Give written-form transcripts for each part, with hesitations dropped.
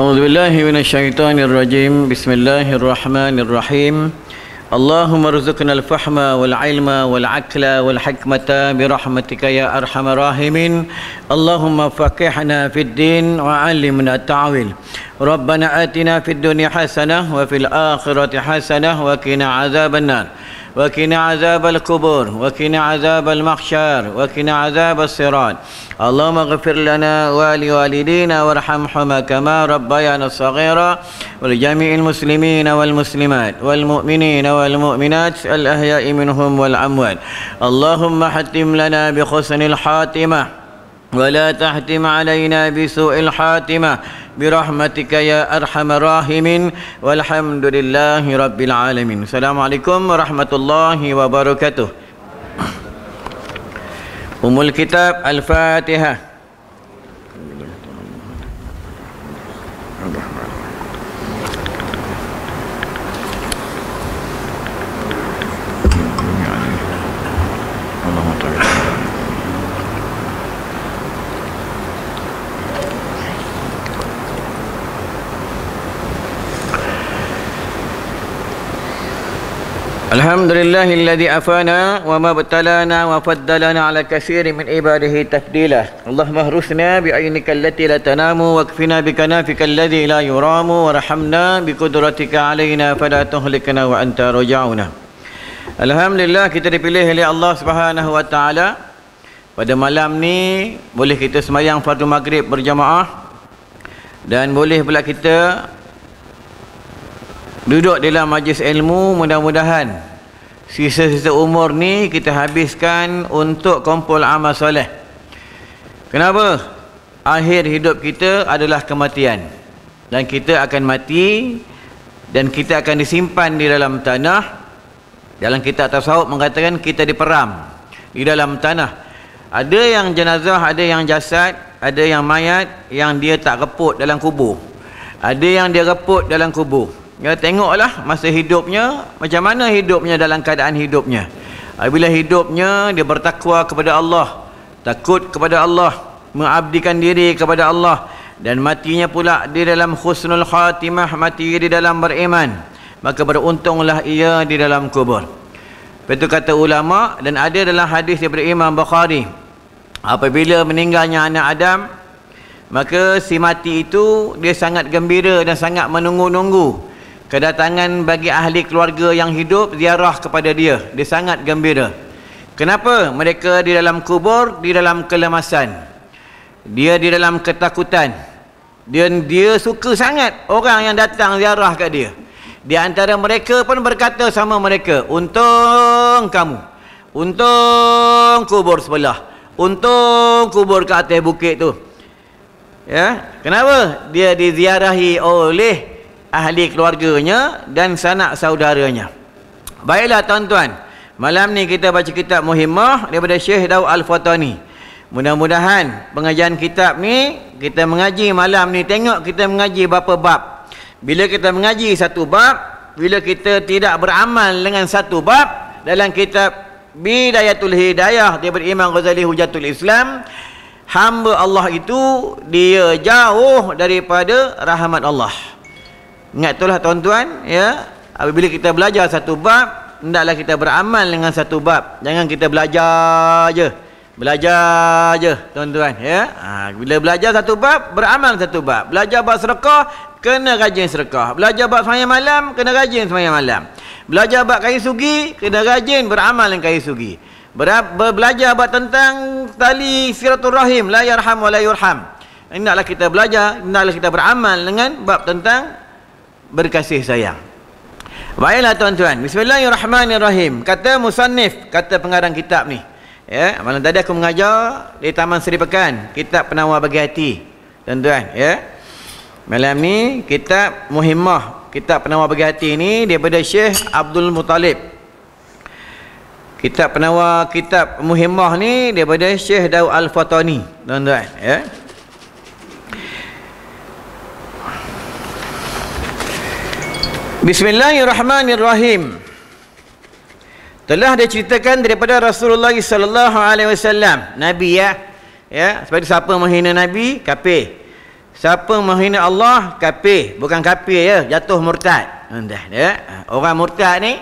أعوذ بالله من الشيطان الرجيم بسم الله الرحمن الرحيم اللهم ارزقنا الفهم والعلم والعقل والحكمة برحمتك يا أرحم الراحمين اللهم فقهنا في الدين وعلمنا التأويل ربنا آتنا في الدنيا حسنة وفي الآخرة حسنة وقنا عذاب النار وقنا عذاب القبور وقنا عذاب المحشر وقنا عذاب الصراط اللهم اغفر لنا ولوالدينا وارحمهما كما ربيانا صغيرا ولجميع المسلمين والمسلمات والمؤمنين والمؤمنات الأحياء منهم والأموات اللهم حتم لنا بحسن الخاتمة ولا تحتم علينا بسوء الخاتمة برحمتك يا أرحم الراحمين والحمد لله رب العالمين. Assalamualaikum warahmatullahi wabarakatuh. Umul Kitab Al-Fatihah. Alhamdulillahilladzi afana wa ma btalana wa faddalana ala katsirin min ibadihi tafdila. Allahumma hrusna bi aynika allati la tanamu wa kfina bi kanafika alladzi la yuramu warhamna bi qudratika alaina fala tuhlikna wa anta raja'una. Alhamdulillah kita dipilih oleh Allah Subhanahu wa taala pada malam ni boleh kita sembahyang fardu maghrib berjamaah dan boleh pula kita duduk dalam majlis ilmu. Mudah-mudahan sisa-sisa umur ni kita habiskan untuk kumpul amal soleh. Kenapa? Akhir hidup kita adalah kematian dan kita akan mati dan kita akan disimpan di dalam tanah. Dalam kitab tasawuf mengatakan kita diperam di dalam tanah. Ada yang jenazah, ada yang jasad, ada yang mayat yang dia tak reput dalam kubur, ada yang dia reput dalam kubur. Ya, tengoklah masa hidupnya, macam mana hidupnya dalam keadaan hidupnya. Bila hidupnya dia bertakwa kepada Allah, takut kepada Allah, mengabdikan diri kepada Allah, dan matinya pula di dalam husnul khatimah, mati di dalam beriman, maka beruntunglah ia di dalam kubur. Itu kata ulama, dan ada dalam hadis daripada Imam Bukhari, apabila meninggalnya anak Adam, maka si mati itu dia sangat gembira dan sangat menunggu-nunggu kedatangan bagi ahli keluarga yang hidup ziarah kepada dia. Dia sangat gembira. Kenapa? Mereka di dalam kubur, di dalam kelemasan, dia di dalam ketakutan, dia suka sangat orang yang datang ziarah kat dia. Di antara mereka pun berkata sama mereka, untung kamu, untung kubur sebelah, untung kubur ke atas bukit tu. Ya, kenapa? Dia diziarahi oleh ahli keluarganya dan sanak saudaranya. Baiklah tuan-tuan, malam ni kita baca kitab Muhimmah daripada Syekh Daud Al-Fatani. Mudah-mudahan pengajian kitab ni kita mengaji malam ni, tengok kita mengaji berapa bab. Bila kita mengaji satu bab, bila kita tidak beramal dengan satu bab, dalam kitab Bidayatul Hidayah daripada Imam Ghazali Hujatul Islam, hamba Allah itu dia jauh daripada rahmat Allah. Ingat itulah tuan-tuan, ya. Apabila kita belajar satu bab, hendaklah kita beramal dengan satu bab. Jangan kita belajar je tuan-tuan, ya. Bila belajar satu bab, beramal satu bab. Belajar bab sedekah, kena rajin sedekah. Belajar bab sembahyang malam, kena rajin sembahyang malam. Belajar bab kayu sugi, kena rajin beramal dengan kayu sugi. Belajar bab tentang tali silaturahim, la yarham wa la yurham. Hendaklah kita belajar, hendaklah kita beramal dengan bab tentang berkasih sayang. Baiklah tuan-tuan, bismillahirrahmanirrahim. Kata musannif, kata pengarang kitab ni, ya, malam tadi aku mengajar di Taman Seri Pekan, kitab Penawar Bagi Hati, tuan-tuan, ya. Malam ni kitab Muhimmah, kitab Penawar Bagi Hati ni daripada Syekh Abdul Muttalib. Kitab Penawar, kitab Muhimmah ni daripada Syekh Daud Al-Fatani, tuan-tuan, ya. Bismillahirrahmanirrahim. Telah diceritakan daripada Rasulullah sallallahu alaihi wasallam, Nabi, ya. Seperti siapa menghina Nabi, kafir. siapa menghina Allah kafir, bukan kafir ya, jatuh murtad. Ya. Orang murtad ni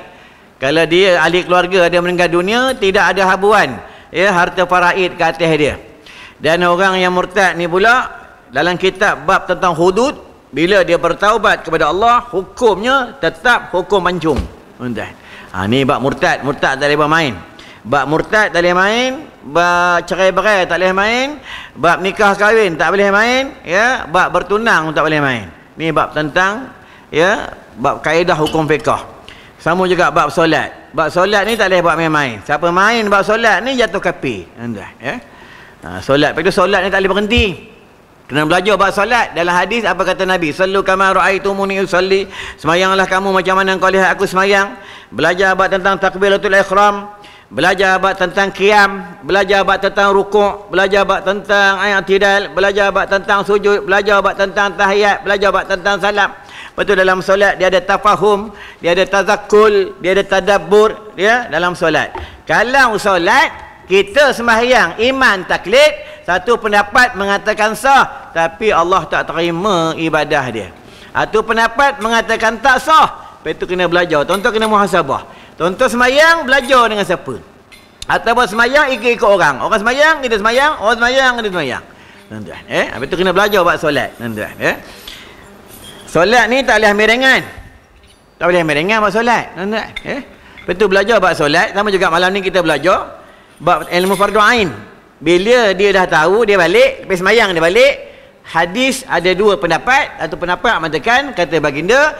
kalau dia ahli keluarga dia meninggal dunia, tidak ada habuan ya harta faraid ke atas dia. Dan orang yang murtad ni pula dalam kitab bab tentang hudud, bila dia bertaubat kepada Allah, hukumnya tetap hukum pancung. Ni bab murtad. Murtad tak boleh bermain. Bab murtad tak boleh main, bab cerai berai tak boleh main, bab nikah kahwin tak boleh main, ya, bab bertunang tak boleh main. Ni bab tentang ya, bab kaedah hukum fiqh. Sama juga bab solat. Bab solat ni tak boleh buat main-main. Siapa main bab solat ni jatuh kafir. Ya. Solat, lepas tu solat ni tak boleh berhenti. Kena belajar bab solat. Dalam hadis apa kata Nabi? Sallu kama ra'aitumuni usalli. Semayanglah kamu macam mana kau lihat aku semayang. Belajar bab tentang takbiratul ihram. Belajar bab tentang qiyam, belajar bab tentang rukuk, belajar bab tentang i'tidal, belajar bab tentang sujud, belajar bab tentang tahiyat, belajar bab tentang salam. Betul, dalam solat dia ada tafahum, dia ada tazakkul, dia ada tadabbur ya dalam solat. Kalau solat kita sembahyang iman taklid, satu pendapat mengatakan sah tapi Allah tak terima ibadah dia. Satu pendapat mengatakan tak sah. Lepas tu kena belajar. Tuan-tuan kena muhasabah. Tuan-tuan semayang, belajar dengan siapa? Ataupun semayang, ikut-ikut orang. Orang semayang, kita semayang. Orang semayang, kita semayang. Tuan-tuan. Habis tu kena belajar buat solat. Tuan-tuan. Solat ni tak boleh ambil ringan. Tak boleh ambil ringan buat solat. Tuan-tuan. Lepas tu belajar buat solat. Sama juga malam ni kita belajar buat ilmu fardu ain. Bila dia dah tahu, dia balik. Lepas semayang, dia balik. Hadis ada dua pendapat. Satu pendapat mengatakan, kata baginda,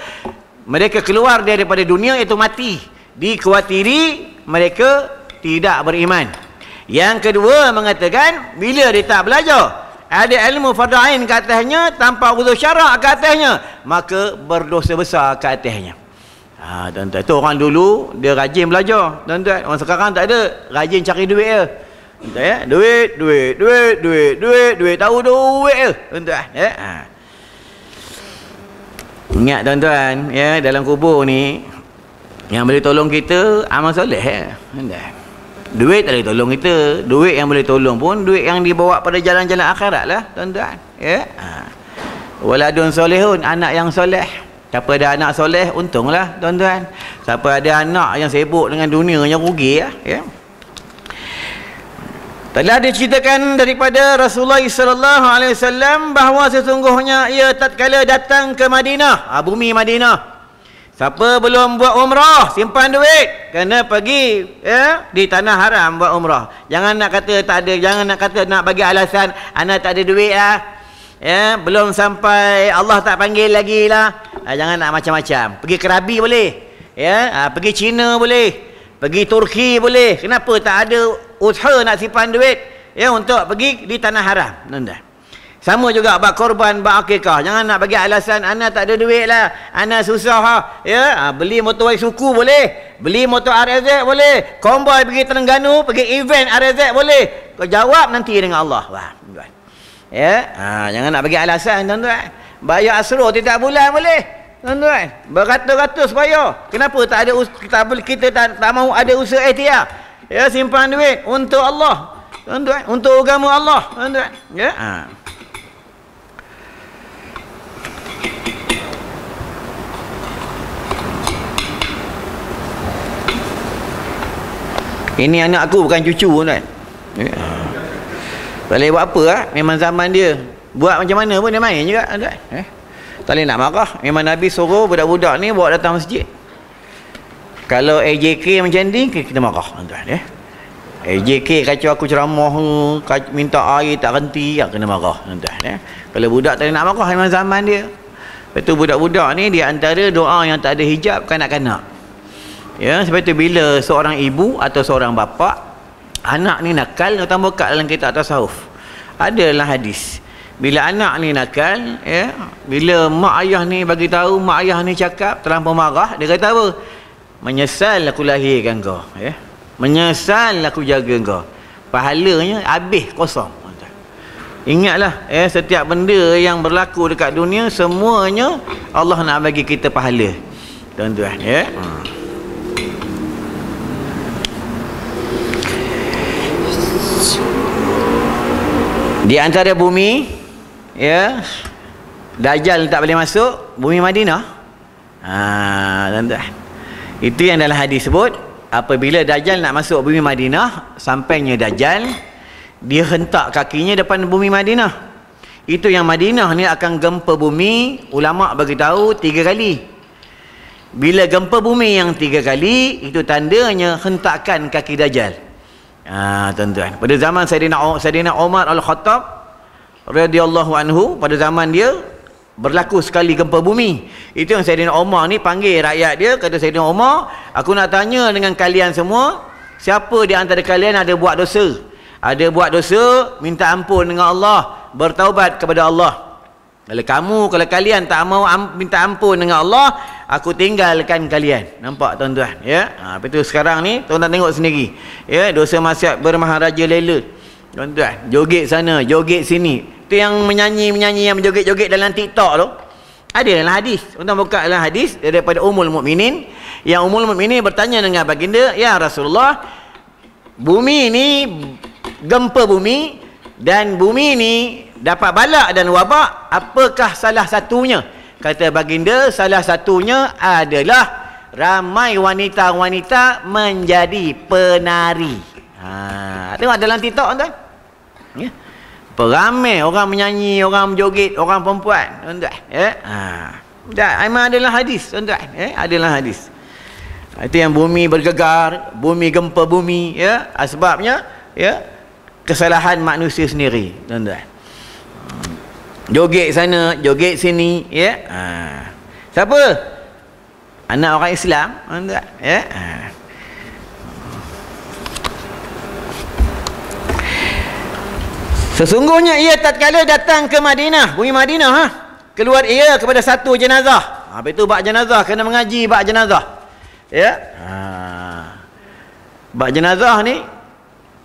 mereka keluar daripada dunia iaitu mati. Dikhawatiri mereka tidak beriman. Yang kedua mengatakan bila dia tak belajar, ada ilmu fardu ain ke atasnya tanpa uzur syarak ke atasnya, maka berdosa besar ke atasnya. Tuan-tuan, itu orang dulu dia rajin belajar. Tuan-tuan, orang sekarang tak ada, rajin cari duit je. Tuan-tuan ya, duit, tahu duit je. Tuan-tuan ya. Ingat tuan-tuan ya, dalam kubur ni yang boleh tolong kita amal soleh ya. Duit tak boleh tolong kita. Duit yang boleh tolong pun duit yang dibawa pada jalan-jalan akhirat lah tuan-tuan ya. Waladun solehun, anak yang soleh. Siapa ada anak soleh untunglah tuan-tuan. Siapa ada anak yang sibuk dengan dunia yang rugi ya. Telah diceritakan daripada Rasulullah sallallahu alaihi wasallam bahawa sesungguhnya ia tatkala datang ke Madinah, bumi Madinah, siapa belum buat umrah, simpan duit. Kena pergi ya, di tanah haram buat umrah. Jangan nak kata tak ada, jangan nak kata nak bagi alasan anak tak ada duit lah. Ya, belum sampai Allah tak panggil lagi lah. Jangan nak macam-macam. Pergi Krabi boleh. Ya, pergi China boleh. Pergi Turki boleh. Kenapa tak ada usaha nak simpan duit ya untuk pergi di tanah haram? Nanda. Sama juga bab korban, bab akikah. Jangan nak bagi alasan anak tak ada duit lah, anak susah ha. Ya, beli motor suku boleh, beli motor RZ boleh, konvoy pergi Terengganu, pergi event RZ boleh. Kau jawab nanti dengan Allah. Wah, tuan. Ya, jangan nak bagi alasan tuan-tuan. Bayar asro tiap bulan boleh. Tuan-tuan, beratus-ratus bayar. Kenapa tak ada kita tak mahu ada usaha ikhtiar? Ya, simpan duit untuk Allah. Tuan-tuan, untuk agama Allah, tuan-tuan. Ya. Ini anak aku bukan cucu tuan. Tak boleh buat apa lah. Memang zaman dia. Buat macam mana pun dia main juga tuan. Tak boleh nak marah. Memang Nabi suruh budak-budak ni bawa datang masjid. Kalau AJK macam ni kita marah tuan. AJK kacau aku ceramah, minta air tak henti, kena marah tuan. Kalau budak tak boleh nak marah, memang zaman dia. Lepas tu budak-budak ni di antara doa yang tak ada hijab kanak-kanak. Ya, sebab itu bila seorang ibu atau seorang bapa anak ni nakal, datang buka dalam kitab tasawuf adalah hadis. Bila anak ni nakal ya, bila mak ayah ni bagi tahu, mak ayah ni cakap terlampau marah, dia kata apa? Menyesal aku lahirkan kau ya. Menyesal aku jaga kau. Pahalanya habis kosong. Ingatlah ya, setiap benda yang berlaku dekat dunia semuanya Allah nak bagi kita pahala. Tuan-tuan ya. Di antara bumi ya, Dajjal tak boleh masuk bumi Madinah. Tuan-tuan, itu yang dalam hadis sebut, apabila Dajjal nak masuk bumi Madinah, sampainya Dajjal, dia hentak kakinya depan bumi Madinah. Itu yang Madinah ni akan gempa bumi, ulama bagi tahu 3 kali. Bila gempa bumi yang 3 kali, itu tandanya hentakan kaki Dajjal. Tuan-tuan, pada zaman Sayyidina Umar Al-Khattab radhiyallahu anhu, pada zaman dia berlaku sekali gempa bumi. Itu yang Sayyidina Umar ni panggil rakyat dia, kata Sayyidina Umar, aku nak tanya dengan kalian semua, siapa di antara kalian ada buat dosa? Ada buat dosa, minta ampun dengan Allah, bertaubat kepada Allah. Kalau kalian tak mau minta ampun dengan Allah, aku tinggalkan kalian. Nampak tuan-tuan, ya? Lepas tu sekarang ni tuan-tuan tengok sendiri, ya, dosa maksiat bermaharaja lela. Tuan-tuan, joget sana, joget sini. Itu yang menyanyi yang menjoget-joget dalam TikTok tu. Ada dalam hadis. Tuan-tuan buka dalam hadis daripada Ummul Mukminin. Yang Ummul Mukminin bertanya dengan baginda, ya Rasulullah, bumi ni gempa bumi dan bumi ni dapat balak dan wabak, apakah salah satunya? Kata baginda, salah satunya adalah ramai wanita-wanita menjadi penari. Tengok dalam TikTok tuan, ya, ramai orang menyanyi, orang menjoget, orang perempuan tuan-tuan, ya. Memang adalah hadis tuan-tuan, ya, adalah hadis. Itu yang bumi bergegar, bumi gempa bumi, ya, sebabnya, ya, kesalahan manusia sendiri tuan-tuan. Joget sana, joget sini, ya. Siapa? Anak orang Islam tuan-tuan, ya. Sesungguhnya ia tatkala datang ke Madinah, bumi Madinah, keluar ia kepada satu jenazah. Habis itu bab jenazah, kena mengaji bab jenazah, ya. Bab jenazah ni,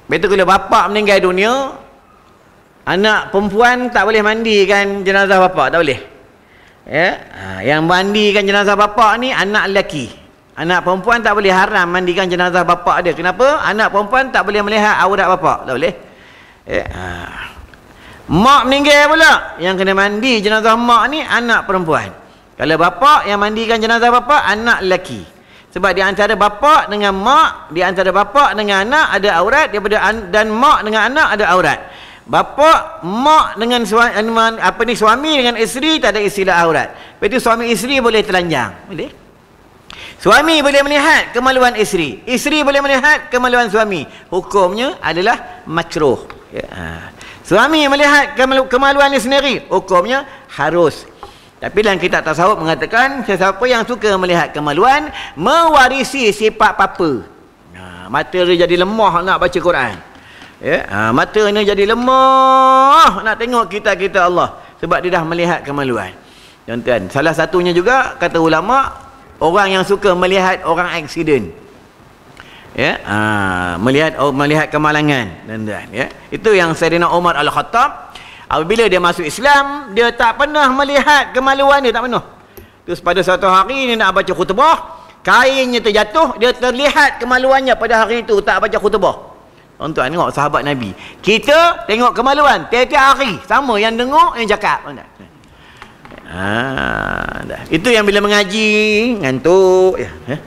betul kalau bapa meninggal dunia, anak perempuan tak boleh mandikan jenazah bapa, tak boleh, ya. Yang mandikan jenazah bapa ni anak lelaki. Anak perempuan tak boleh haram mandikan jenazah bapa dia. Kenapa? Anak perempuan tak boleh melihat aurat bapa, tak boleh, ya. Mak meninggal pula, yang kena mandi jenazah mak ni anak perempuan. Kalau bapa yang mandikan jenazah bapa, anak lelaki. Sebab di antara bapa dengan mak, di antara bapa dengan anak ada aurat, dan mak dengan anak ada aurat. Bapa, mak dengan suami dengan isteri tak ada istilah aurat. Lepas tu suami isteri boleh telanjang, boleh. Suami boleh melihat kemaluan isteri, isteri boleh melihat kemaluan suami. Hukumnya adalah makruh, ya. Suami melihat kemaluan dia sendiri, hukumnya harus. Tapi dalam kitab tasawuf mengatakan, sesiapa yang suka melihat kemaluan mewarisi sifat papa. Mata dia jadi lemah nak baca Quran, ya. Mata ni jadi lemah nak tengok kita Allah, sebab dia dah melihat kemaluan. Tuan-tuan, salah satunya juga kata ulama, orang yang suka melihat orang aksiden, ya, melihat kemalangan, tuan-tuan, ya. Itu yang Sayyidina Umar Al-Khattab, apabila dia masuk Islam, dia tak pernah melihat kemaluan dia, tak pernah. Terus pada suatu hari dia nak baca khutbah, kainnya terjatuh, dia terlihat kemaluannya pada hari itu tak baca khutbah. Tuan-tuan tengok sahabat Nabi, kita tengok kemaluan tiap-tiap hari, sama yang dengar yang cakap, tuan-tuan. Itu yang bila mengaji ngantuk, ya.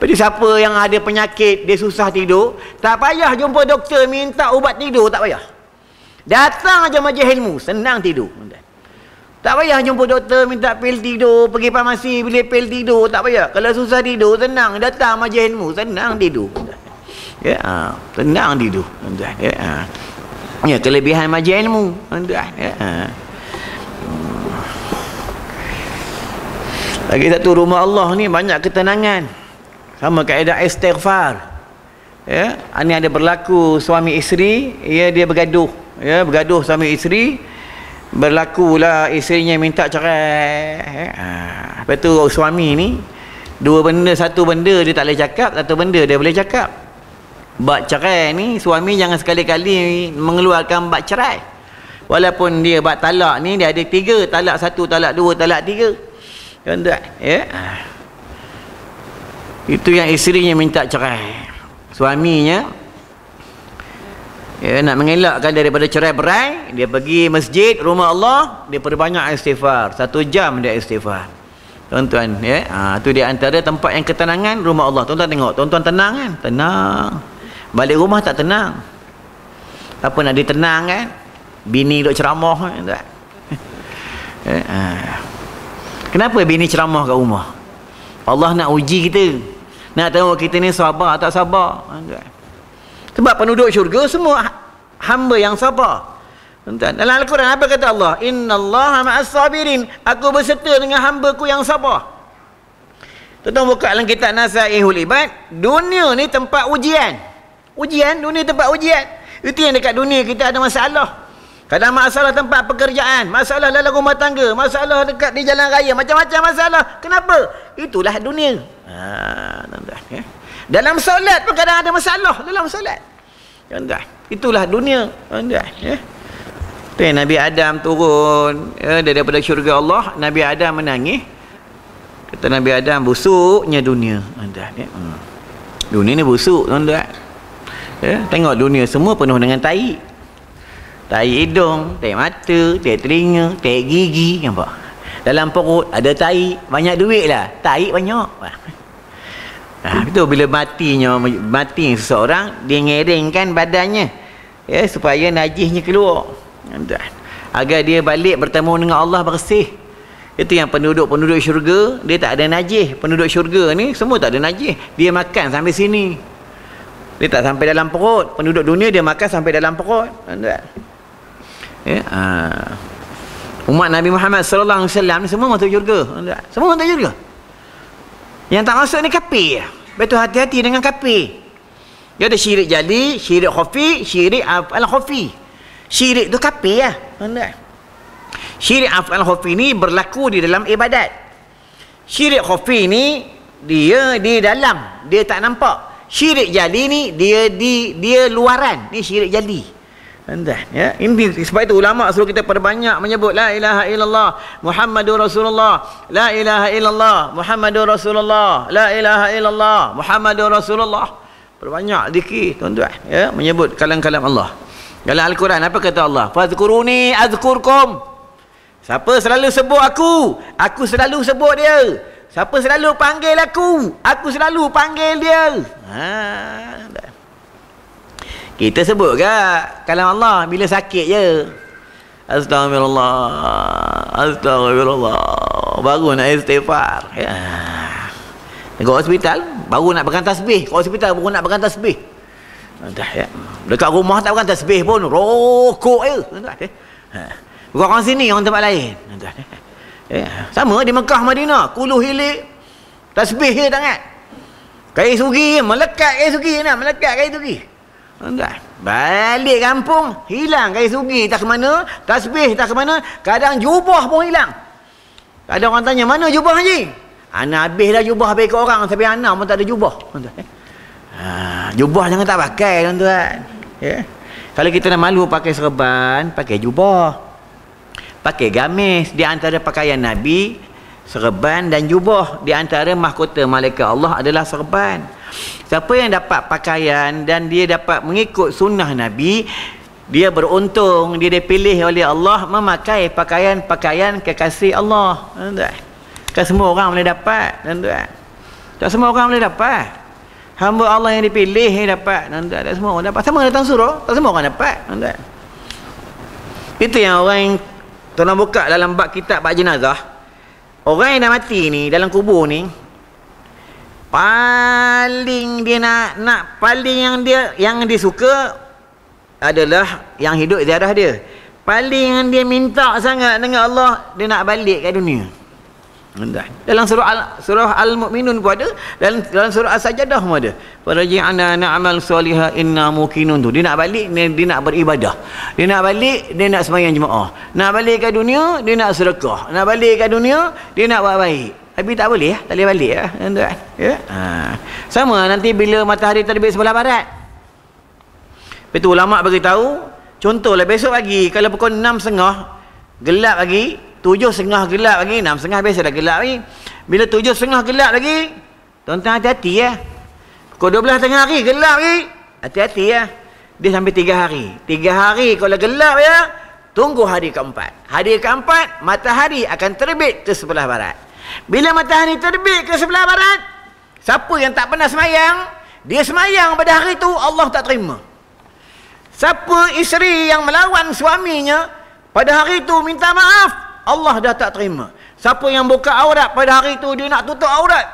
Jadi siapa yang ada penyakit, dia susah tidur, tak payah jumpa doktor minta ubat tidur, tak payah. Datang aja majlis ilmu, senang tidur. Tak payah jumpa doktor minta pil tidur, pergi farmasi beli pil tidur, tak payah. Kalau susah tidur, senang datang majlis ilmu, senang tidur. Ya, senang tidur, tuan-tuan. Ya. Ya, kelebihan majlis ilmu, tuan-tuan. Ya. Lagi satu, rumah Allah ni banyak ketenangan. Sama kaedah istighfar, ya. Ini ada berlaku suami isteri, ya, dia bergaduh, ya, bergaduh suami isteri, berlakulah isterinya minta cerai, ya. Lepas tu suami ni dua benda, satu benda dia tak boleh cakap, satu benda dia boleh cakap. Bab cerai ni, suami jangan sekali-kali mengeluarkan bab cerai. Walaupun dia bab talak ni dia ada 3, talak 1, talak 2, talak 3, tuan-tuan, ya. Itu yang isterinya minta cerai. Suaminya nak mengelakkan daripada cerai-berai, dia pergi masjid, rumah Allah, dia perbanyak istighfar. 1 jam dia istighfar. Tuan-tuan, tu dia antara tempat yang ketenangan, rumah Allah. Tuan-tuan tengok, tuan-tuan tenang kan? Tenang. Balik rumah tak tenang. Apa nak ditenang kan? Bini duk ceramah kan? Tak? Kenapa bini ceramah kat rumah? Allah nak uji kita. Nak tahu kita ni sabar tak sabar. Sebab penduduk syurga semua hamba yang sabar. Dalam Al-Quran apa kata Allah? Innallaha ma'as sabirin. Aku berserta dengan hamba-Ku yang sabar. Tuan-tuan buka dalam kitab Nasaihul Ibad, dunia ni tempat ujian. Dunia tempat ujian. Itu yang dekat dunia kita ada masalah. Kadang masalah tempat pekerjaan, masalah dalam rumah tangga, masalah dekat di jalan raya, macam-macam masalah. Kenapa? Itulah dunia. Dalam solat pun kadang ada masalah dalam solat. Itulah dunia. Tu yang Nabi Adam turun daripada syurga Allah. Nabi Adam menangis. Kata Nabi Adam, busuknya dunia. Dunia ni busuk, tuan-tuan. Tengok dunia semua penuh dengan tai. Tai hidung, tai mata, tai telinga, tai gigi, nampak? Dalam perut ada tai, banyak duit lah. Tai banyak. Itu bila mati seseorang, dia ngeringkan badannya, supaya najisnya keluar. Agar dia balik bertemu dengan Allah bersih. Itu yang penduduk syurga, dia tak ada najis. Penduduk syurga ni semua tak ada najis. Dia makan sampai sini, dia tak sampai dalam perut. Penduduk dunia dia makan sampai dalam perut. Umat Nabi Muhammad sallallahu alaihi wasallam ni semua masuk syurga. Semua masuk syurga. Yang tak masuk ni kafir. Betul, hati-hati dengan kafir. Dia ada syirik jali, syirik khafi, syirik al-khafi. Syirik tu kafir lah. Syirik al-khafi ni berlaku di dalam ibadat. Syirik khafi ni dia di dalam, dia tak nampak. Syirik jali ni dia luaran. Ni syirik jali. Ini sebab itu ulama suruh kita perbanyak menyebut la ilaha illallah Muhammadur Rasulullah, la ilaha illallah Muhammadur Rasulullah, la ilaha illallah Muhammadur Rasulullah. Perbanyak zikir, tuan-tuan, menyebut kalam-kalam Allah. Dalam Al-Quran apa kata Allah? Fazkuruni azkurkum. Siapa selalu sebut aku selalu sebut dia. Siapa selalu panggil aku selalu panggil dia. Kita sebut ke kalam Allah bila sakit je? Astagfirullah, baru nak istighfar. Dekat hospital baru nak pegang tasbih. Kat hospital baru nak pegang tasbih. Dekat rumah tak pegang tasbih pun, rokok je. Orang sini, orang tempat lain. Sama di Mekah Madinah, kuluh hilik tasbih je tangan. Kai sugi melekat, kai sugi nak melekat, kai sugi. Balik kampung hilang kai sugi tak ke mana, tasbih tak ke mana, kadang jubah pun hilang. Ada orang tanya, mana jubah haji? Ana habis dah jubah habis ke orang, tapi ana pun tak ada jubah. Jubah jangan tak pakai, tuan-tuan. Kalau kita nak malu pakai serban, pakai jubah, pakai gamis. Di antara pakaian Nabi, serban dan jubah. Di antara mahkota malaikat Allah adalah serban. Siapa yang dapat pakaian dan dia dapat mengikut sunnah Nabi, dia beruntung, dia dipilih oleh Allah memakai pakaian-pakaian kekasih Allah. Kan semua orang boleh dapat, tuan-tuan. Tak semua orang boleh dapat. Hamba Allah yang dipilih yang dapat, tuan-tuan. Tak semua orang dapat. Sama datang surau, tak semua orang dapat, tuan-tuan. Itu yang orang yang tolong buka dalam bab kitab bab jenazah. Orang yang dah mati ni dalam kubur ni, paling dia nak paling yang dia suka adalah yang hidup ziarah dia. Paling yang dia minta sangat dengan Allah, dia nak balik ke dunia. Dalam surah Al-Mu'minun pun ada, dalam surah As-Sajdah pun ada. Farji'na na'mal salihah inna muqinun tu. Dia nak balik, dia nak beribadah. Dia nak balik, dia nak sembahyang jemaah. Nak balik ke dunia, dia nak sedekah. Nak balik ke dunia, dia nak buat baik. Tapi tak boleh, tak boleh balik tuan-tuan. Sama nanti bila matahari terbit sebelah barat. Betul, ulama beritahu, contohlah besok pagi kalau pukul 6.30 gelap lagi, 7.30 gelap lagi, 6.30 biasa dah gelap lagi. Bila 7.30 gelap lagi, tuan-tuan hati-hati Pukul 12 tengah hari gelap lagi, hati-hati dia sampai 3 hari. 3 hari kalau gelap ya, tunggu hari keempat. Hari keempat, matahari akan terbit ke sebelah barat. Bila matahari terbit ke sebelah barat, siapa yang tak pernah semayang, dia semayang pada hari itu, Allah tak terima. Siapa isteri yang melawan suaminya, pada hari itu minta maaf, Allah dah tak terima. Siapa yang buka aurat pada hari itu, dia nak tutup aurat,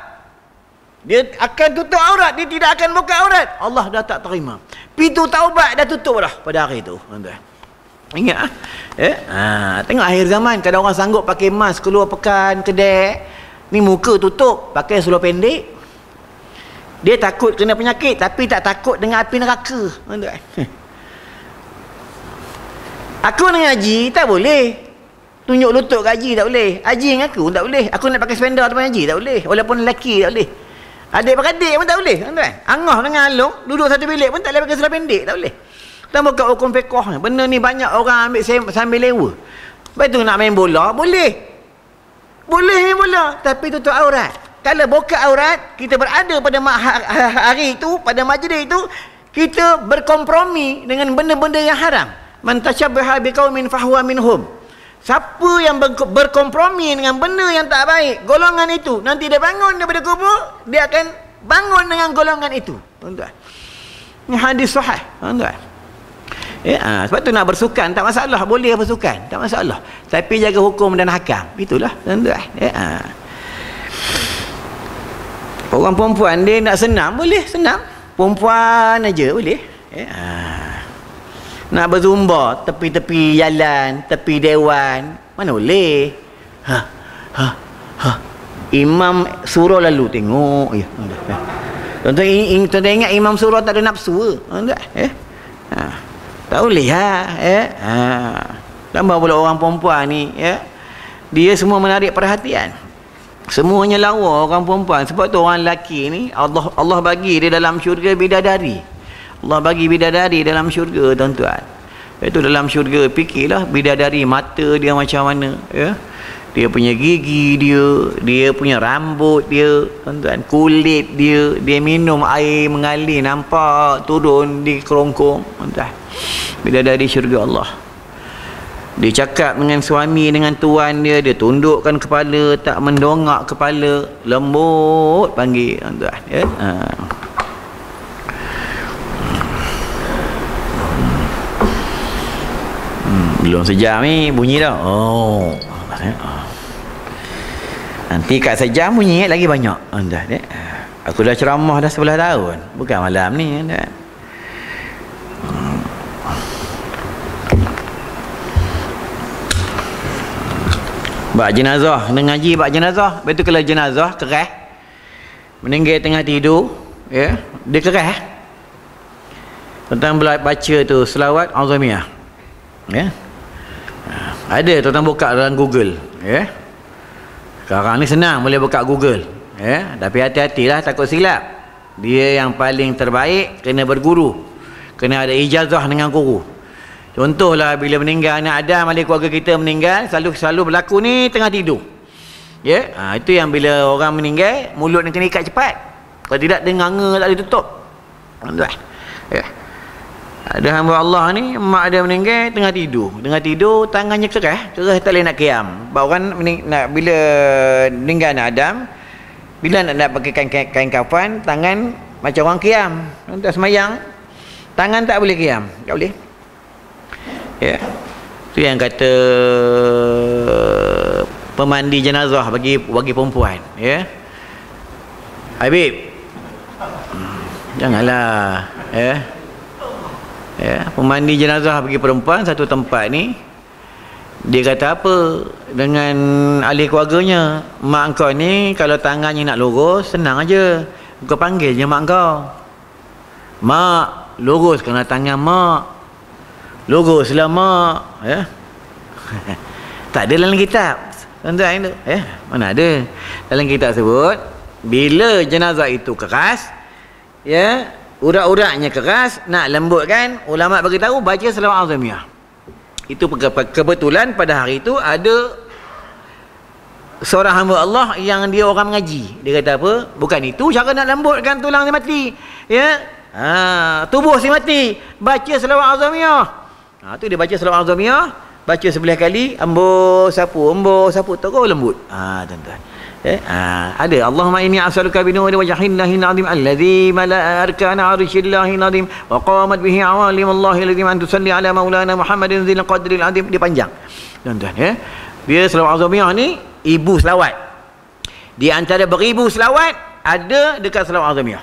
dia akan tutup aurat, dia tidak akan buka aurat, Allah dah tak terima. Pintu taubat dah tutup dah pada hari itu. Ingat tengok akhir zaman, kadang orang sanggup pakai mask keluar pekan kedai ni, muka tutup, pakai seluar pendek. Dia takut kena penyakit, tapi tak takut dengan api neraka. Aku dengan haji tak boleh tunjuk lutut ke haji, tak boleh. Haji dengan aku tak boleh. Aku nak pakai spender depan haji tak boleh, walaupun lelaki tak boleh. Adik-beradik pun tak boleh, tuan-tuan. Angah dengan Along duduk satu bilik pun tak boleh pakai seluar pendek, tak boleh. Kita buka hukum fiqh ni. Benda ni banyak orang ambil sambil lewa. Lepas tu nak main bola, boleh. Boleh main bola, tapi tutup aurat. Kalau buka aurat, kita berada pada hari itu, pada majlis itu, kita berkompromi dengan benda-benda yang haram. Man tashabbaha biqaumin fahuwa minhum. Siapa yang berkompromi dengan benda yang tak baik, golongan itu, nanti dia bangun daripada kubur, dia akan bangun dengan golongan itu. Tuan-tuan, ini hadis sahih, tuan-tuan. Sebab tu nak bersukan tak masalah, boleh bersukan tak masalah, tapi jaga hukum dan hakam. Itulah, tuan-tuan. Orang perempuan dia nak senam, boleh senam. Perempuan aja boleh. Nak berzumba tepi-tepi jalan, tepi dewan, mana boleh. Imam surau lalu tengok. Tuan-tuan ingat imam surau tak ada nafsu ke? Tak boleh tambah pula orang perempuan ni, dia semua menarik perhatian. Semuanya lawa orang perempuan. Sebab tu orang lelaki ni Allah bagi dia dalam syurga bidadari. Allah bagi bidadari dalam syurga, tuan-tuan. Itu dalam syurga, fikirlah bidadari, mata dia macam mana, dia punya gigi dia punya rambut dia, tuan-tuan, kulit dia minum air mengalir nampak turun di kerongkong, tuan-tuan. Bidadari syurga Allah. Dia cakap dengan suami, dengan tuan dia tundukkan kepala, tak mendongak kepala, lembut panggil, tuan-tuan. Belum sejam ni bunyi dah. Nanti kat sejam bunyi lagi banyak. Aku dah ceramah dah 11 tahun, bukan malam ni. Bak jenazah, kena ngaji bak jenazah. Lepas tu kalau jenazah keras, meninggal tengah tidur, dia keras. Tuan-tuan baca tu selawat azamiyah. Ada tuan-tuan buka dalam Google. Sekarang ni senang boleh buka Google. Tapi hati-hatilah, takut silap. Dia yang paling terbaik kena berguru, kena ada ijazah dengan guru. Contohlah bila meninggal anak Adam, ahli keluarga kita meninggal, selalu berlaku ni tengah tidur. Itu yang bila orang meninggal, mulut ni kena ikat cepat. Kalau tidak dia nganga tak boleh tutup. Ada hamba Allah ni, mak dia meninggal tengah tidur, tangannya keras tak boleh nak qiyam. Orang bila meninggal anak Adam, bila nak pakai kain kafan, tangan macam orang qiyam. Untuk semayang, tangan tak boleh qiyam, tak boleh. Tu yang kata pemandi jenazah bagi perempuan. Habib, janganlah. Pemandi jenazah bagi perempuan satu tempat ni, dia kata apa dengan ahli keluarganya, mak kau ni kalau tangannya nak lurus senang aja, kau panggil je mak kau, mak luruskanlah tangan mak, luruslah mak. Tak ada dalam kitab, tuan-tuan tu. Mana ada dalam kitab sebut bila jenazah itu keras, urat-uratnya keras, nak lembutkan, ulama bagi tahu baca selawat azamiyah. Itu kebetulan pada hari itu ada seorang hamba Allah yang dia orang mengaji. Dia kata apa? Bukan itu cara nak lembutkan tulang dia mati. Tubuh si mati, baca selawat azamiyah. Tu dia baca selawat azamiyah, baca 11 kali, ambo sapu terus lembut. Tuan-tuan. Ada Allahumma inni as'aluka bi nuri wajhillahi al-azim alladhi mala'a arkana 'arsyillahi al-azim wa qamat bihi 'awalim Allahi alladhi an tusalli ala maulana Muhammadin dzil qadril 'azim. Dia panjang. Tuan-tuan, dia selawat azamiyah ni ibu selawat. Di antara beribu selawat ada dekat selawat azamiyah.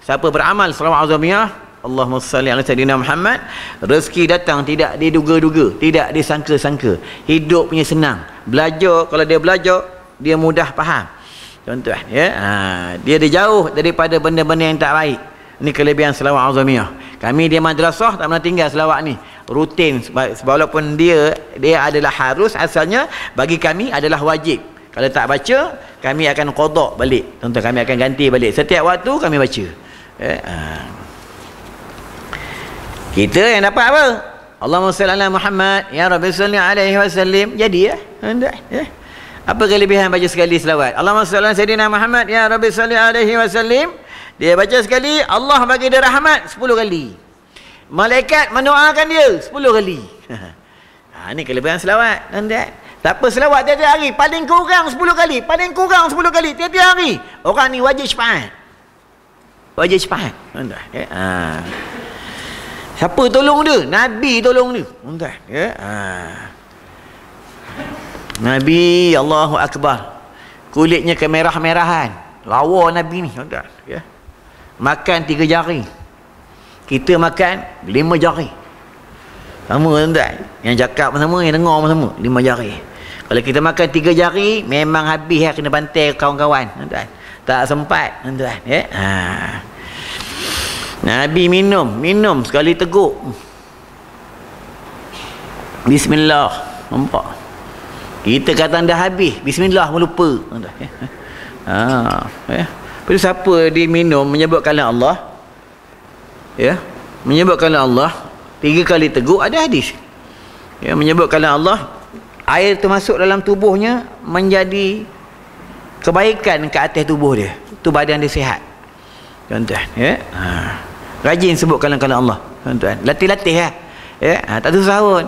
Siapa beramal selawat azamiyah, Allahumma salli ala sayyidina Muhammad, rezeki datang tidak diduga-duga, tidak disangka-sangka. Hidup punya senang. Belajar, kalau dia belajar, dia mudah faham. Tuan-tuan, dia jauh daripada benda-benda yang tak baik. Ini kelebihan selawat azamiyah. Kami di madrasah tak pernah tinggal selawat ni. Rutin, walaupun dia adalah harus, asalnya bagi kami adalah wajib. Kalau tak baca, kami akan qada balik. Tuan-tuan, kami akan ganti balik. Setiap waktu kami baca. Kita yang dapat apa? Allahumma salli ala Muhammad, ya Rabbi salli alaihi wasallim. Jadi apa kelebihan baca sekali selawat? Allahumma salli ala sayyidina Muhammad, ya Rabbi salli alaihi wasallim. Dia baca sekali, Allah bagi dia rahmat 10 kali. Malaikat mendoakan dia 10 kali. Ini kelebihan selawat. Tak apa, selawat tiap-tiap hari, paling kurang 10 kali, paling kurang 10 kali tiap-tiap hari. Orang ni wajib syafaat. Wajib syafaat. Siapa tolong dia? Nabi tolong dia. Nabi, Allahu Akbar. Kulitnya kemerah-merahan. Lawa Nabi ni. Makan 3 jari. Kita makan 5 jari. Sama tuan-tuan. Yang cakap sama, yang dengar sama. 5 jari. Kalau kita makan 3 jari, memang habis kena bantai kawan-kawan. Tuan-tuan. Tak sempat. Tuan-tuan. Nabi minum sekali teguk. Bismillah. Nampak? Kita kata dah habis, bismillah melupa. Pada siapa dia minum menyebutkan Allah? Menyebutkan Allah 3 kali teguk, ada hadis. Menyebutkan Allah, air tu masuk dalam tubuhnya menjadi kebaikan ke atas tubuh dia. Tu badan dia sihat. Tuan-tuan, rajin sebutkan Allah. Tuan-tuan, latih-latih tak susah pun.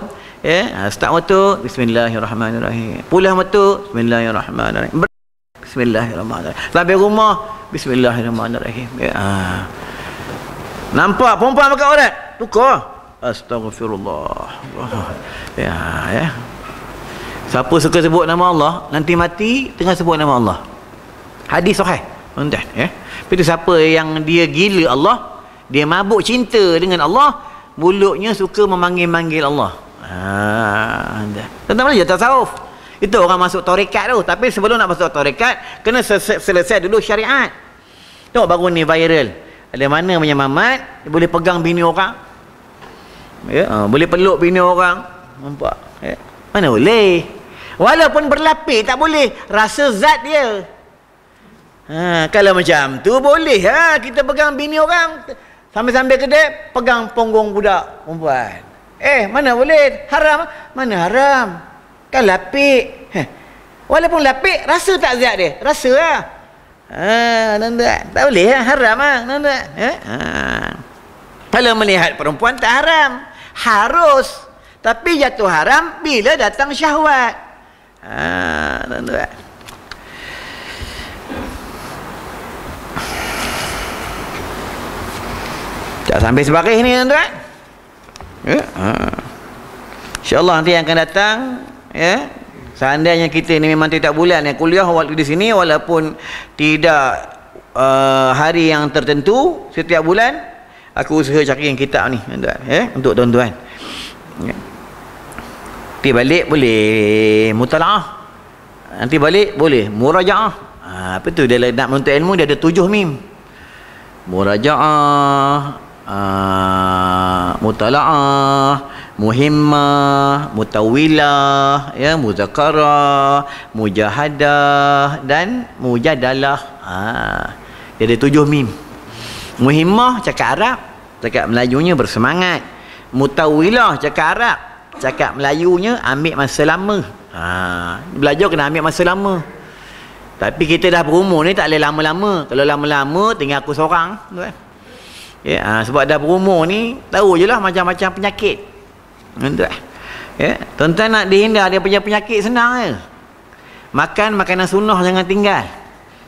Start motor, bismillahirrahmanirrahim. Pulang motor, bismillahirrahmanirrahim. Bismillahirrahmanirrahim. Sampai rumah, bismillahirrahmanirrahim. Nampak perempuan pakai aurat, tukar, astaghfirullah. Siapa suka sebut nama Allah, nanti mati tengah sebut nama Allah. Hadis sahih. Tuan-tuan, Itu siapa yang dia gila Allah, dia mabuk cinta dengan Allah, mulutnya suka memanggil-manggil Allah. Tentang belajar tasawuf. Itu orang masuk tarekat tu. Tapi sebelum nak masuk tarekat, kena selesai dulu syariat. Tengok baru ni viral. Ada mana punya mamat, dia boleh pegang bini orang, boleh peluk bini orang. Nampak? Mana boleh? Walaupun berlapis tak boleh. Rasa zat dia. Kalau macam tu boleh kita pegang bini orang, sambil-sambil kedai pegang punggung budak perempuan. Mana boleh? Haram? Mana haram? Kan lapik. Walaupun lapik, rasa tak zat dia? Rasa lah. Tak boleh haram Kalau melihat perempuan tak haram, harus. Tapi jatuh haram bila datang syahwat. Tak sampai sebaris ni tuan-tuan. InsyaAllah nanti yang akan datang, seandainya kita ni memang tiap bulan kuliah waktu di sini, walaupun tidak hari yang tertentu setiap bulan, aku usaha cari yang kitab ni tuan-tuan, untuk tuan-tuan. Nanti balik boleh mutalaah, nanti balik boleh murajaah. Apa tu, dia nak menuntut ilmu, dia ada 7 mim. Murajaah, mutalaah, muhimmah, mutawilah, muzakarah, mujahadah dan mujadalah. Dia ada 7 mim. Muhimmah cakap Arab, cakap Melayunya bersemangat. Mutawilah cakap Arab, cakap Melayunya ambil masa lama. Belajar kena ambil masa lama. Tapi kita dah berumur ni tak boleh lama-lama. Kalau lama-lama tinggal aku seorang, tuan. Ya, sebab dah berumur ni tahu je lah macam-macam penyakit. Tuan-tuan. Ya, tuan-tuan nak dihindar daripada penyakit senang je. Makan makanan sunnah jangan tinggal.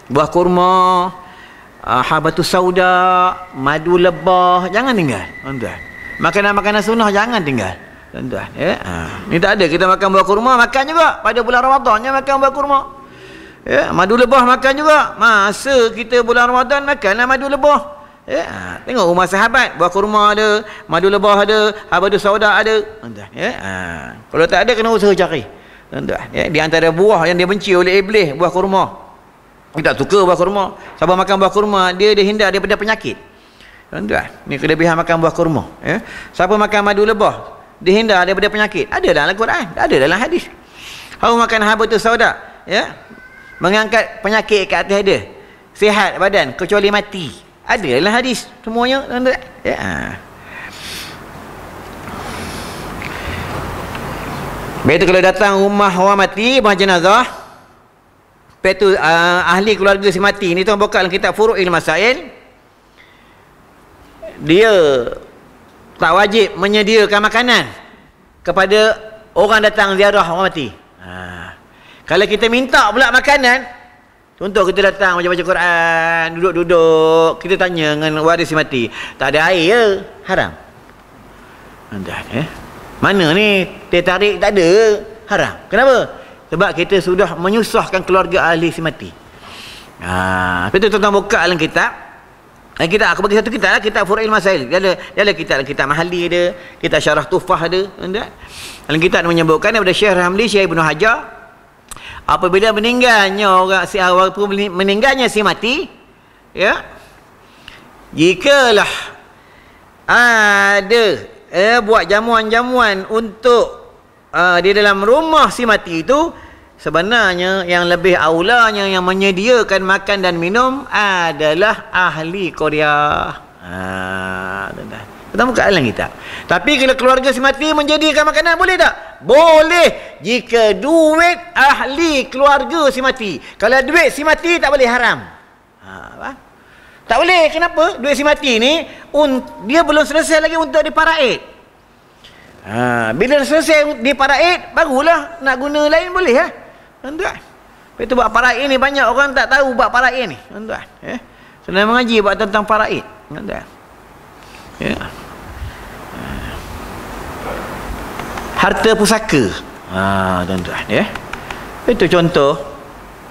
Buah kurma, habatus sauda, madu lebah jangan tinggal, tuan-tuan. Makanan-makanan sunnah jangan tinggal, tuan-tuan. Ya, ni tak ada kita makan buah kurma, makan juga pada bulan Ramadan makan buah kurma. Ya, madu lebah makan juga. Masa kita bulan Ramadan makanlah madu lebah. Ya, tengok rumah sahabat, buah kurma ada, madu lebah ada, habatus sauda ada, tuan-tuan. Ya, kalau tak ada kena usaha cari, tuan-tuan. Ya, di antara buah yang dibenci oleh iblis, buah kurma. Dia tak suka buah kurma. Siapa makan buah kurma, dia hindar daripada penyakit. Tuan-tuan, ni kelebihan makan buah kurma. Ya, siapa makan madu lebah, dia hindar daripada penyakit. Ada dalam Al-Quran, ada dalam hadis. Kalau makan habatus sauda, ya, mengangkat penyakit ke atas dia, sihat badan kecuali mati. Ada dalam hadis semuanya, tuan-tuan. Ya. Begitu kalau datang rumah orang mati, rumah jenazah, begitu ahli keluarga si mati ni, tuan buka dalam kitab Furu'il Masail, dia tak wajib menyediakan makanan kepada orang datang ziarah orang mati. Kalau kita minta pula makanan, contoh kita datang baca-baca Quran, duduk-duduk, kita tanya dengan waris mati, tak ada air ya, haram. Mana ni teh tarik tak ada, haram. Kenapa? Sebab kita sudah menyusahkan keluarga ahli si mati. Lepas tu tuan-tuan buka dalam kitab. Kita aku bagi satu kitab lah, kitab Furu'il Masail. Dia ada kitab Mahali ada, kitab Syarah Tuhfah ada. Dalam kitab menyebutkan daripada Syekh Ramli, Syekh Ibnu Hajar, apabila meninggalnya si mati, ya, jikalah ada buat jamuan-jamuan untuk di dalam rumah si mati itu, sebenarnya yang lebih aulanya yang menyediakan makan dan minum adalah ahli Korea. Kita buka dalam kitab. Tapi kalau keluarga si mati menjadikan makanan, boleh tak? Boleh, jika duit ahli keluarga si mati. Kalau duit si mati tak boleh, haram. Tak boleh. Kenapa? Duit si mati ni dia belum selesai lagi untuk diparaid. Bila selesai diparaid, barulah nak guna lain boleh, ya, tuan-tuan. Itu buat paraid ni banyak orang tak tahu buat paraid ni, tuan-tuan. Senang mengaji buat tentang paraid, tuan-tuan. Ya. Harta pusaka, tuan-tuan, ya. Itu contoh.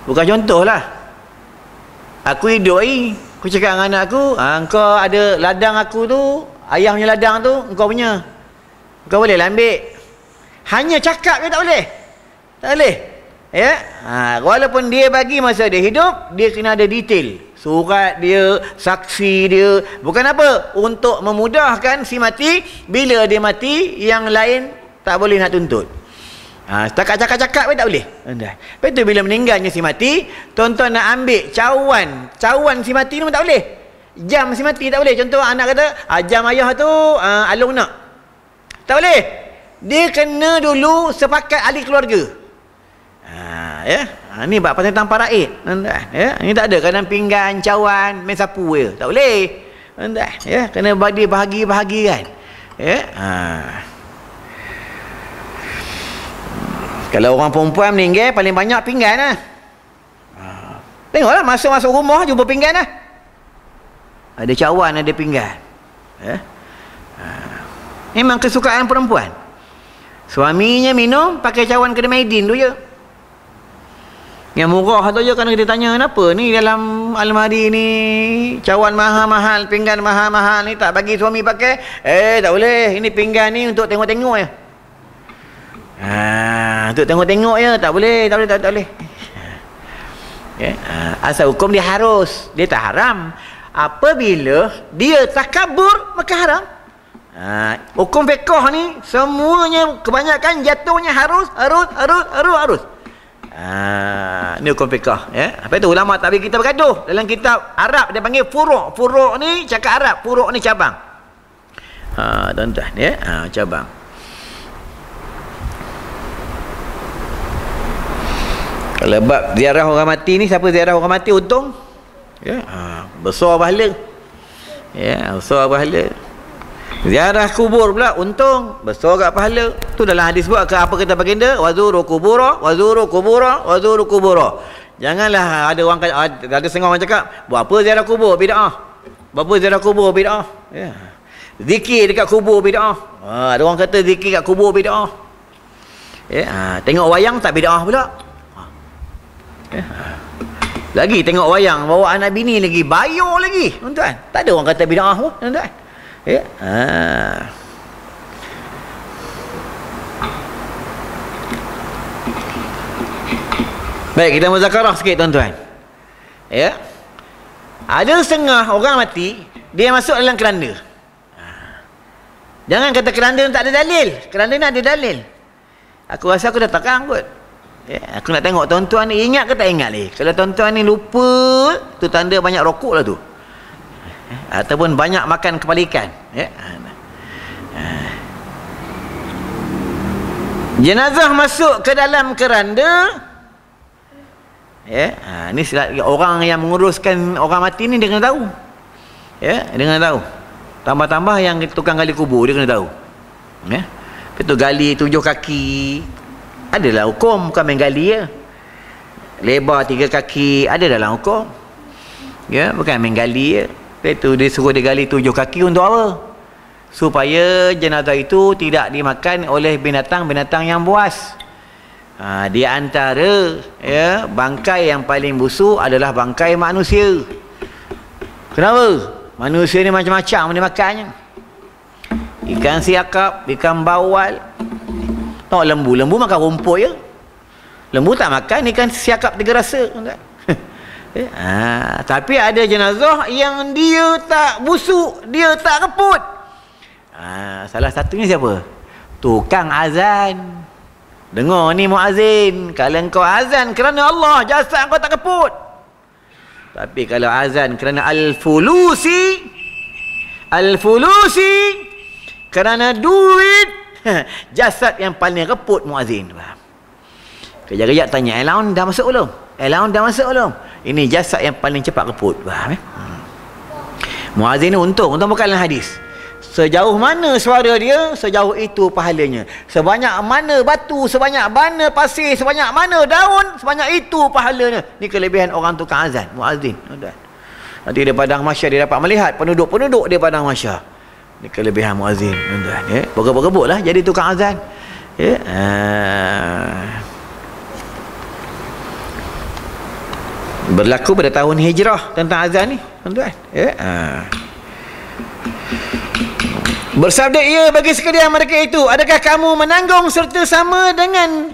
Bukan contoh lah. Aku hidup ni, aku cakap dengan anak aku, engkau ada ladang aku tu, ayah punya ladang tu engkau punya, engkau boleh lah ambil. Hanya cakap je tak boleh, tak boleh, ya. Walaupun dia bagi masa dia hidup, dia kena ada detail, surat dia, saksi dia. Bukan apa, untuk memudahkan si mati, bila dia mati yang lain tak boleh nak tuntut. Setakat cakap-cakap pun tak boleh. Lepas tu bila meninggalnya si mati, tuan-tuan nak ambil cawan si mati ni pun tak boleh. Jam si mati tak boleh. Contoh anak kata, jam ayah tu Alung nak, tak boleh. Dia kena dulu sepakat ahli keluarga. Ya, ni bab tentang paraid, ya. Ni tak ada kadang pinggan, cawan, main sapu je, tak boleh, ya. Kena bahagi-bahagi kan, ya. Kalau orang perempuan meninggal, paling banyak pinggan lah. Tengoklah masuk-masuk rumah jumpa pinggan lah. Ada cawan, ada pinggan, ya. Memang kesukaan perempuan. Suaminya minum pakai cawan kedai Maidin tu je. Yang murah tu je, kan kita tanya, kenapa ni dalam almari ni cawan mahal-mahal, pinggan mahal-mahal ni tak bagi suami pakai? Tak boleh, ini pinggan ni untuk tengok-tengok je. Untuk tengok-tengok je, tak boleh. Ya, asal hukum dia harus, dia tak haram. Apabila dia takabur, maka haram. Hukum fiqh ni semuanya kebanyakan jatuhnya harus. Ni hukum fiqh, ya. Apa itu ulama tak bagi kita bergaduh. Dalam kitab Arab dia panggil furu'. Furu' ni cakap Arab, furu' ni cabang. Tuan-tuan, ya, cabang. Kalau bab ziarah orang mati ni, siapa ziarah orang mati untung, ya, besar pahala. Ya, besar pahala. Ziarah kubur pula untung, besar kat pahala. Tu dalam hadis buat ke apa kata baginda? Wazuru kubura, wazuru kubura, wazuru kubura. Janganlah ada orang ada setengah orang cakap, buat apa ziarah kubur bid'ah. Buat apa ziarah kubur bid'ah. Ya. Zikir dekat kubur bid'ah. Ada orang kata zikir kat kubur bid'ah. Ya, tengok wayang tak bid'ah pula. Ya. Lagi tengok wayang bawa anak bini lagi, bayar lagi, tuan-tuan. Tak ada orang kata bid'ah pun, tuan-tuan. Ya. Baik, kita muzakarah sikit, tuan-tuan. Ya. Ada setengah orang mati, dia masuk dalam keranda. Jangan kata keranda tak ada dalil. Keranda ni ada dalil. Aku rasa aku dah takang kot. Ya, aku nak tengok tuan-tuan ni ingat ke tak ingat ni. Kalau tuan-tuan ni lupa, tu tanda banyak rokok lah tu. Ataupun banyak makan kepala ikan. Ya. Jenazah masuk ke dalam keranda. Ya, ni orang yang menguruskan orang mati ni dia kena tahu. Ya, dia kena tahu. Tambah-tambah yang tukang gali kubur dia kena tahu. Ya. Betul gali 7 kaki. Adalah hukum, bukan main gali ya. Lebar 3 kaki, ada dalam hukum. Ya, bukan main gali ya. Itu dia suruh dia gali 7 kaki untuk apa? Supaya jenazah itu tidak dimakan oleh binatang-binatang yang buas. Di antara ya, bangkai yang paling busuk adalah bangkai manusia. Kenapa? Manusia ni macam-macam dia makannya. Ikan siakap, ikan bawal. Tengok lembu, lembu makan rumput ya. Lembu tak makan ikan siakap 3 rasa. Tapi ada jenazah yang dia tak busuk, dia tak keput. Salah satunya siapa? Tukang azan. Dengar ni muazzin, kalau kau azan kerana Allah, jasad kau tak keput. Tapi kalau azan kerana al-fulusi, kerana duit, jasad yang paling reput muazzin. Kejap-kejap tanya, Elaun dah masuk belum? Elaun dah masuk belum? Ini jasad yang paling cepat reput. Faham? Muazzin ni untung bukanlah hadis. Sejauh mana suara dia, sejauh itu pahalanya. Sebanyak mana batu, sebanyak mana pasir, sebanyak mana daun, sebanyak itu pahalanya. Ni kelebihan orang tukang azan, muazzin. Nanti di padang mahsyar dia dapat melihat penduduk-penduduk di padang mahsyar. Ini kelebihan muazzin, tuan-tuan. Ya, berebut-rebut lah jadi tukang azan. Ya. Berlaku pada tahun hijrah tentang azan ni, tuan-tuan. Ya. Bersabda ia bagi sekalian mereka itu, adakah kamu menanggung serta sama dengan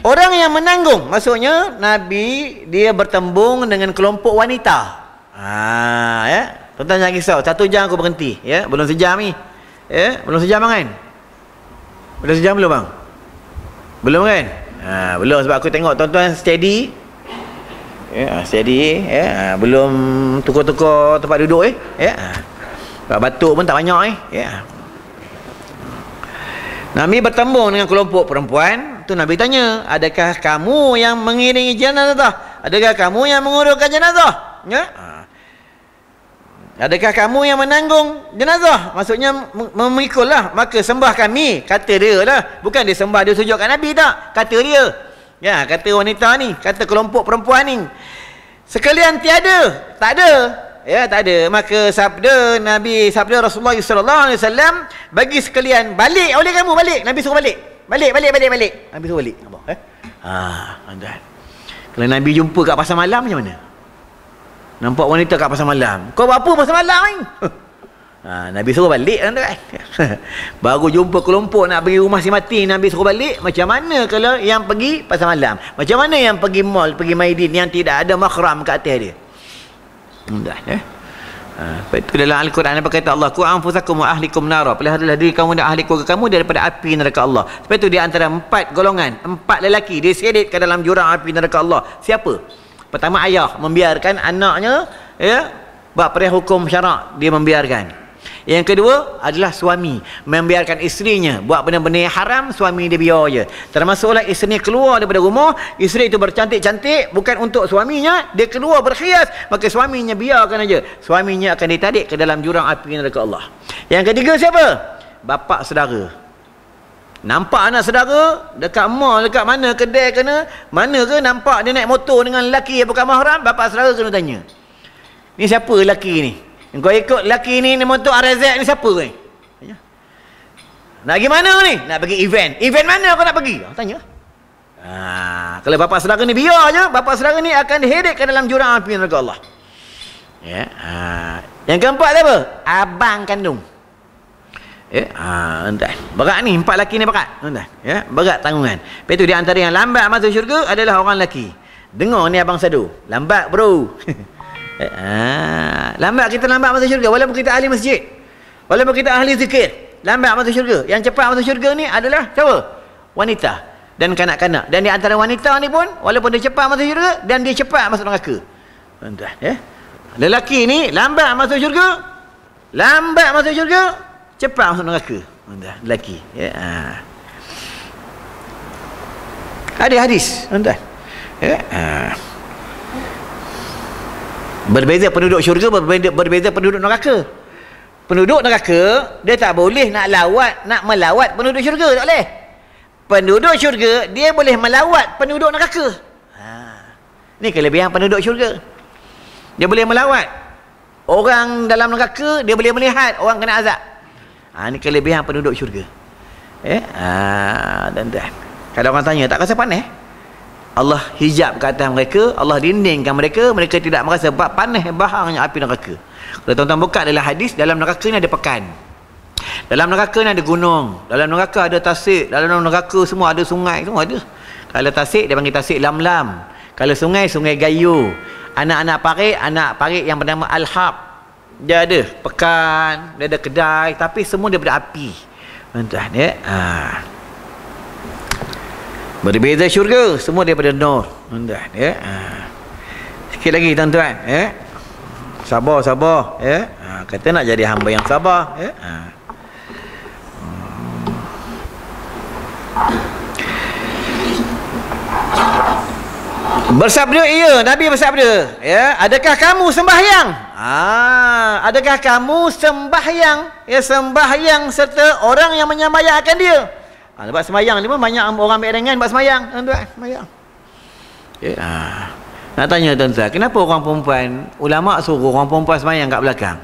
orang yang menanggung? Maksudnya Nabi dia bertembung dengan kelompok wanita. Ya. Tuan-tuan jangan risau, 1 jam aku berhenti. Ya, belum sejam ni. Ya, belum sejam kan? Belum sejam belum bang? Belum kan? Belum, sebab aku tengok tuan-tuan steady. Ya, steady. Ya, belum tukar-tukar tempat duduk Ya. Batuk pun tak banyak Ya. Nabi bertembung dengan kelompok perempuan. Tu Nabi tanya, adakah kamu yang mengiringi jenazah? Adakah kamu yang menguruskan jenazah? Ya. Adakah kamu yang menanggung jenazah? Maksudnya memikullah. Maka sembah kami. Kata dia lah. Bukan dia sembah dia sujud kat Nabi tak. Kata dia. Ya, kata wanita ni. Kata kelompok perempuan ni. Sekalian tiada. Tak ada. Ya, tak ada. Maka sabda Rasulullah SAW, bagi sekalian, balik oleh kamu, balik. Nabi suruh balik. Balik. Nabi suruh balik. Nampak? Tuan-tuan. Kalau Nabi jumpa kat pasar malam macam mana? Nampak wanita kat pasar malam. Kau buat apa pasar malam ni? Nabi suruh balik, tuan-tuan. Baru jumpa kelompok nak pergi rumah si mati, Nabi suruh balik. Macam mana kalau yang pergi pasar malam? Macam mana yang pergi mall, pergi Maidin yang tidak ada makhram kat atas dia? Mudah itu dalam Al-Quran apa kata Allah, ku anfusakum wa ahlikum nara, peliharalah diri kamu dan ahli keluarga kamu daripada api neraka Allah. Sebab itu di antara 4 golongan, 4 lelaki diseret ke dalam jurang api neraka Allah. Siapa? Pertama, ayah membiarkan anaknya ya buat perihal hukum syarak, dia membiarkan. Yang kedua adalah suami membiarkan isterinya buat benda-benda yang haram, suami dia biar je. Termasuklah isterinya keluar daripada rumah, isteri itu bercantik-cantik bukan untuk suaminya, dia keluar berhias, maka suaminya biarkan aja. Suaminya akan ditarik ke dalam jurang api neraka Allah. Yang ketiga siapa? Bapa saudara. Nampak anak saudara dekat mall, dekat mana, kedai kena, mana ke nampak dia naik motor dengan lelaki yang bukan mahram, bapa saudara kena tanya. Ni siapa lelaki ni? Kau ikut lelaki ni motor RZ ni siapa ni? Nak pergi mana ni? Nak pergi event. Event mana kau nak pergi? Tanya. Kalau bapa saudara ni biar je, bapa saudara ni akan diheret ke dalam jurang api neraka Allah. Ya. Yang keempat apa? Abang kandung. Entah. Berat ni, 4 lelaki ni berat. Entah. Ya, berat tanggungan. Lepas tu di antara yang lambat masuk syurga adalah orang lelaki. Dengar ni abang Sadu. Lambat bro. Lambat, kita lambat masuk syurga walaupun kita ahli masjid. Walaupun kita ahli zikir, lambat masuk syurga. Yang cepat masuk syurga ni adalah siapa? Wanita dan kanak-kanak. Dan di antara wanita ni pun walaupun dia cepat masuk syurga dan dia cepat masuk neraka. Entah, ya. Lelaki ni lambat masuk syurga, lambat masuk syurga, cepat masuk neraka. Entah, lelaki, ya. Ada hadis, entah. Ya. Berbeza penduduk syurga, berbeza penduduk neraka. Penduduk neraka dia tak boleh nak melawat penduduk syurga, tak boleh. Penduduk syurga dia boleh melawat penduduk neraka. Ni kelebihan penduduk syurga. Dia boleh melawat orang dalam neraka, dia boleh melihat orang kena azab. Ni kelebihan penduduk syurga. Dan kalau orang tanya, tak rasa panas? Allah hijab ke atas mereka, Allah dindingkan mereka, mereka tidak merasa panas bahangnya api neraka. Kalau tuan-tuan buka adalah hadis, dalam neraka ni ada pekan. Dalam neraka ni ada gunung, dalam neraka ada tasik, dalam neraka semua ada sungai, semua ada. Kalau tasik dia panggil tasik lam-lam. Kalau sungai, sungai Gayo. Anak parik yang bernama Al-Hab. Dia ada pekan, dia ada kedai, tapi semua daripada api. Entah dia. Berbeza syurga, semua daripada nur. Entah dia. Sikit lagi tuan-tuan, ya. Sabar, ya. Kata nak jadi hamba yang sabar, ya. Bersabda ia, Nabi bersabda, ya, adakah kamu sembahyang? Adakah kamu sembahyang? Ya, sembahyang serta orang yang menyambayangkan dia. Lepas sembahyang ni pun banyak orang berengan buat sembahyang, tuan-tuan, sembahyang. Ya, nak tanya tuan-tuan, kenapa orang perempuan, ulama suruh orang perempuan sembahyang kat belakang?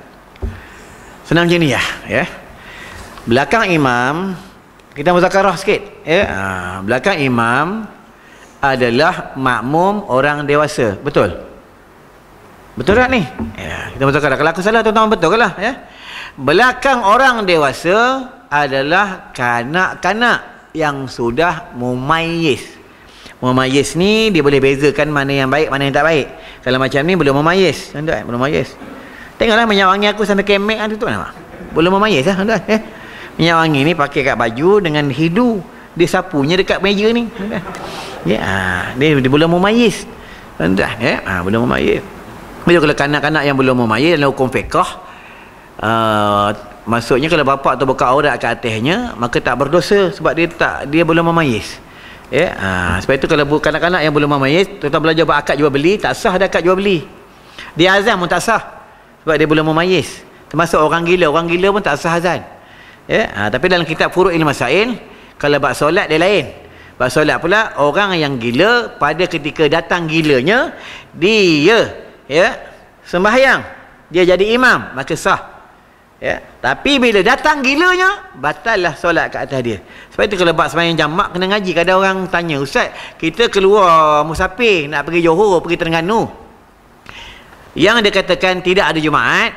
Senang macam ni ya. Belakang imam, kita muzakarah sikit, ya. Belakang imam adalah makmum orang dewasa, betul? Betul tak ni? Ya, kita muzakarah. Kalau aku salah tuan-tuan betul ke lah, ya. Belakang orang dewasa adalah kanak-kanak yang sudah mumayyiz. Mumayyiz ni dia boleh bezakan mana yang baik, mana yang tak baik. Kalau macam ni belum mumayyiz, tuan-tuan, belum mumayyiz. Tengoklah minyak wangi aku sampai kemek tu nampak. Belum mumayyiz tuan-tuan, ya. Minyak wangi ni pakai kat baju dengan hidu, dia sapunya dekat meja ni, tuan-tuan. Ya, dia belum mumayyiz, tuan-tuan, ya. Belum mumayyiz. Bila kalau kanak-kanak yang belum mumayyiz dalam hukum fiqh, maksudnya kalau bapa tu buka aurat kat atasnya, maka tak berdosa sebab dia belum memayyiz. Ya, sebab itu kalau kanak-kanak yang belum memayyiz, tuan-tuan belajar buat akad jual beli, tak sah ada akad jual beli. Dia azan pun tak sah sebab dia belum memayyiz. Termasuk orang gila pun tak sah azan. Ya, tapi dalam kitab Furu'il Masail, kalau bab solat dia lain. Bab solat pula, orang yang gila pada ketika datang gilanya, dia sembahyang, dia jadi imam, maka sah. Ya, tapi bila datang gilanya, batallah solat kat atas dia. Sebab itu kalau bab sembahyang jamak kena ngaji. Kadang orang tanya, ustaz, kita keluar musafir nak pergi Johor, pergi Terengganu, yang dia katakan tidak ada Jumaat,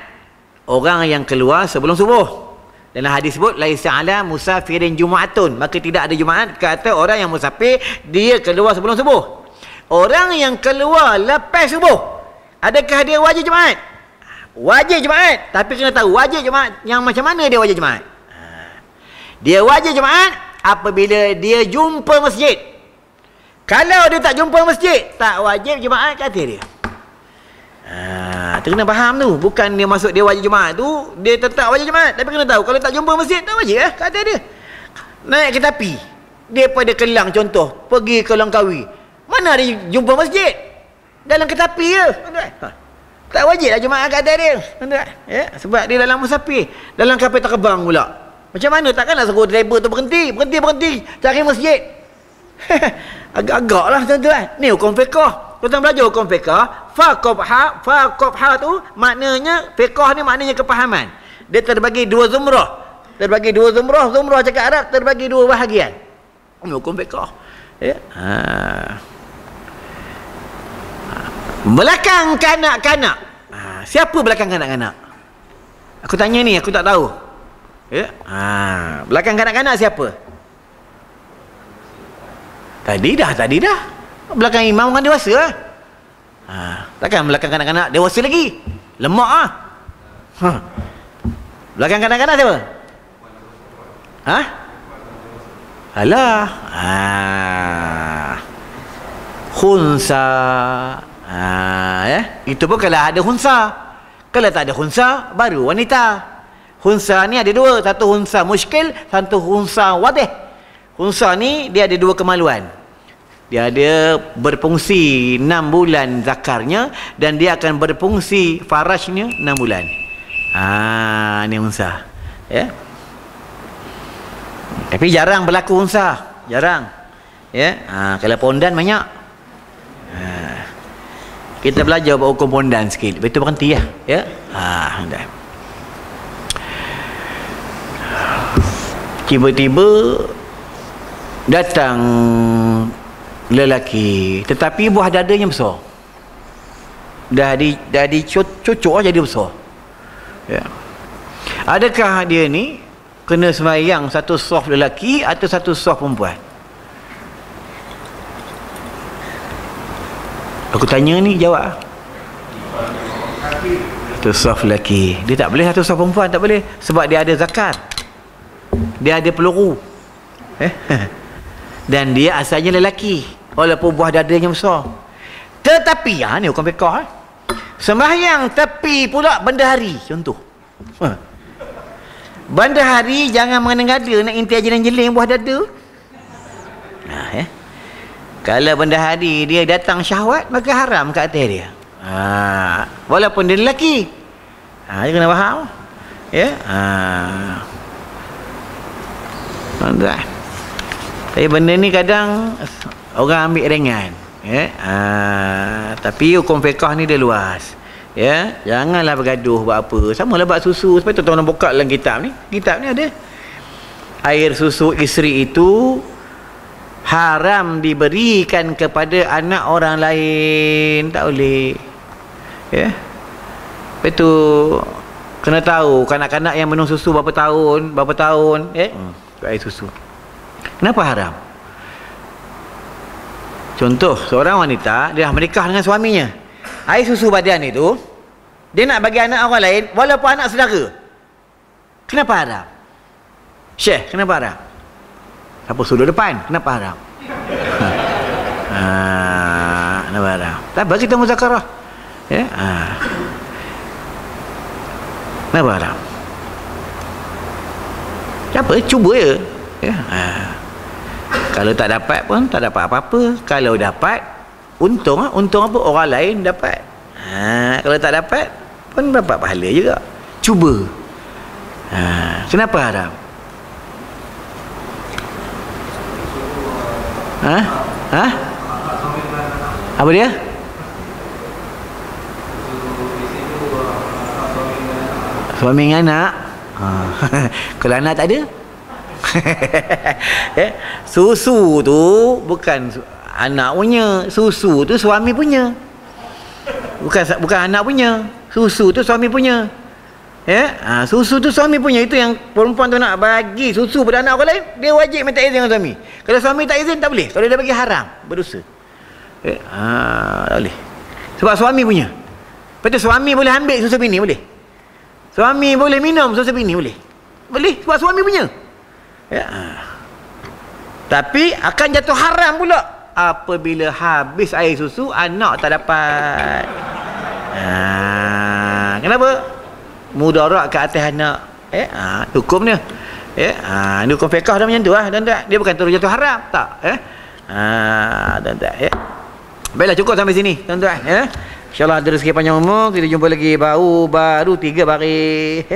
orang yang keluar sebelum subuh. Dalam hadis sebut laisa ala musafirin jumaatun, maka tidak ada Jumaat kata orang yang musafir dia keluar sebelum subuh. Orang yang keluar lepas subuh, adakah dia wajib Jumaat? Wajib Jumaat, tapi kena tahu wajib Jumaat yang macam mana dia wajib Jumaat. Dia wajib Jumaat apabila dia jumpa masjid. Kalau dia tak jumpa masjid, tak wajib Jumaat kata dia. Tu kena faham tu. Bukan dia masuk dia wajib Jumaat tu, dia tetap wajib Jumaat. Tapi kena tahu, kalau tak jumpa masjid, tak wajib kata dia. Naik kereta api, daripada Kelang contoh, pergi ke Langkawi. Mana ada jumpa masjid? Dalam kereta api je. Tak wajib lah Jumaat kata dia. Ya? Sebab dia dalam musafir. Dalam kapal terbang pula. Macam mana? Takkanlah suruh driver tu berhenti. Cari masjid. Agak-agak lah tuan-tuan. Ni hukum fiqah. Kita belajar hukum fiqah. Faqabha tu maknanya, fiqah ni maknanya kepahaman. Dia terbagi dua zumrah. Zumrah cakap Arab terbagi dua bahagian. Ini hukum fiqah. Ya. Belakang kanak-kanak. Siapa belakang kanak-kanak? Aku tanya ni, aku tak tahu. Ya. Belakang kanak-kanak siapa? Tadi dah. Belakang imam kan dewasa. Takkan belakang kanak-kanak dewasa lagi. Lemak Belakang kanak-kanak siapa? Alah. Khunsa. Itu pun kalau ada khunsa. Kalau tak ada khunsa, baru wanita. Khunsa ni ada dua. Satu khunsa muskil, satu khunsa wadih. Khunsa ni dia ada dua kemaluan. Dia ada berfungsi 6 bulan zakarnya, dan dia akan berfungsi farajnya 6 bulan. Ni khunsa. Ya. Tapi jarang berlaku khunsa. Jarang. Ya. Kalau pondan banyak. Kita belajar buat hukum pondan sikit. Lepas tu berhenti lah. Ya. Dah. Tiba-tiba datang lelaki, tetapi buah dadanya besar. Dah di cocok jadi besar. Ya. Adakah dia ni kena sembahyang satu saf lelaki atau satu saf perempuan? Aku tanya ni, jawab. Satu saf lelaki. Dia tak boleh satu saf perempuan, tak boleh. Sebab dia ada zakat. Dia ada peluru. Dan dia asalnya lelaki, walaupun buah dadanya besar. Tetapi ni hukum fiqah. Sembahyang tepi pula bendahari contoh. Bendahari jangan mengada-ngada nak inti jeling-jeling buah dada. Kalau bendahari dia datang syahwat, maka haram kat atas dia. Walaupun dia lelaki. Dia kena faham. Ya. Tapi benda ni kadang orang ambil ringan. Ya. Tapi hukum fiqah ni dia luas. Ya, janganlah bergaduh buat apa. Samalah buat susu. Sebab tu tuan-tuan buka dalam kitab ni. Kitab ni ada. Air susu isteri itu haram diberikan kepada anak orang lain. Tak boleh. Ya. Lepas tu kena tahu kanak-kanak yang minum susu berapa tahun. Ya. Air susu. Kenapa haram? Contoh, seorang wanita dia dah menikah dengan suaminya. Air susu badan itu dia nak bagi anak orang lain walaupun anak saudara. Kenapa haram? Syekh, kenapa haram? Apa sudut depan? Kenapa haram? Kenapa haram? Tak bagi kita muzakarah. Ya? Kenapa haram? Apa? Cuba je. Ya? Kalau tak dapat pun tak dapat apa-apa. Kalau dapat, untung apa? Orang lain dapat. Kalau tak dapat pun dapat pahala juga. Cuba. Kenapa haram? Apa dia? Suami dengan anak. Kalau anak tak ada. Susu tu bukan anak punya, susu tu suami punya. Bukan anak punya. Susu tu suami punya. Susu tu suami punya. Itu yang perempuan tu nak bagi susu pada anak orang lain, dia wajib minta izin dengan suami. Kalau suami tak izin, tak boleh. Kalau dia bagi haram, berdosa. Tak boleh. Sebab suami punya. Lepas tu suami boleh ambil susu bini, boleh. Suami boleh minum susu bini, boleh. Boleh, sebab suami punya. Tapi akan jatuh haram pula apabila habis air susu, anak tak dapat. Kenapa? Mudarat ke atas anak. Hukumnya. Ini hukum fiqh dah macam tu lah, tuan-tuan. Dia bukan terus jatuh haram, tak. Tuan-tuan. Baiklah, cukup sampai sini, tuan-tuan. InsyaAllah ada rezeki panjang umur. Kita jumpa lagi baru 3 baris.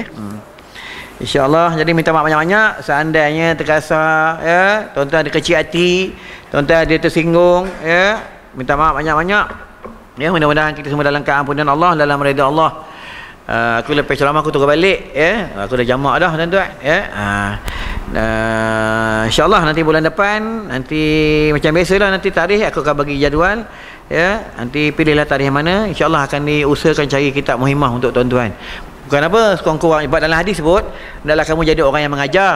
InsyaAllah. Jadi minta maaf banyak-banyak. Seandainya terkasar, tuan-tuan ada kecil hati, tuan-tuan ada tersinggung, minta maaf banyak-banyak. Mudah-mudahan kita semua dalam keampunan Allah, dalam redha Allah. Aku lepas ceramah aku turun balik, aku dah jamak dah, tuan-tuan. InsyaAllah nanti bulan depan, nanti macam biasalah, nanti tarikh aku akan bagi jadual. Nanti pilihlah tarikh mana. InsyaAllah akan diusahakan cari kitab muhimmah untuk tuan-tuan. Bukan apa, sekurang-kurang sebab dalam hadis sebut, hendaklah kamu jadi orang yang mengajar,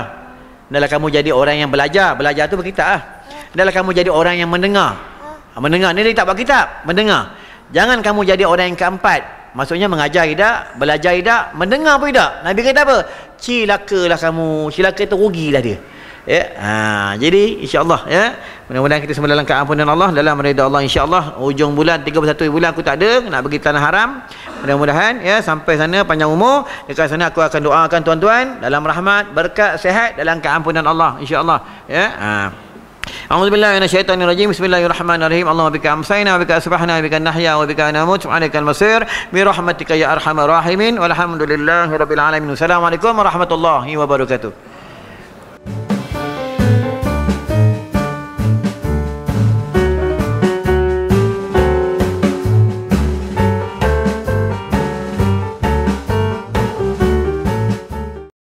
hendaklah kamu jadi orang yang belajar. Belajar tu berkitab lah. Hendaklah kamu jadi orang yang mendengar. Mendengar ni dia tak buat kitab, mendengar. Jangan kamu jadi orang yang keempat, maksudnya mengajar tidak, belajar tidak, mendengar pun tidak. Nabi kata apa? Cilakalah kamu, cilaka tu rugilah dia. Jadi insya-Allah, mudah-mudahan kita semua dalam keampunan Allah, dalam redha Allah. Insya-Allah hujung bulan 31 bulan aku tak ada nak pergi tanah haram. Mudah-mudahan sampai sana panjang umur. Dekat sana aku akan doakan tuan-tuan dalam rahmat, berkat, sihat, dalam keampunan Allah insya-Allah. A'udzubillahi minasyaitonirrajim. Bismillahirrahmanirrahim. Allahumma bika amsayna wa bika asbahna wa bika nahya wa bika namut. Subhanakal masir bi rahmatika ya arhamar rahimin. Walhamdulillahirabbil alamin. Wassalamualaikum warahmatullahi wabarakatuh.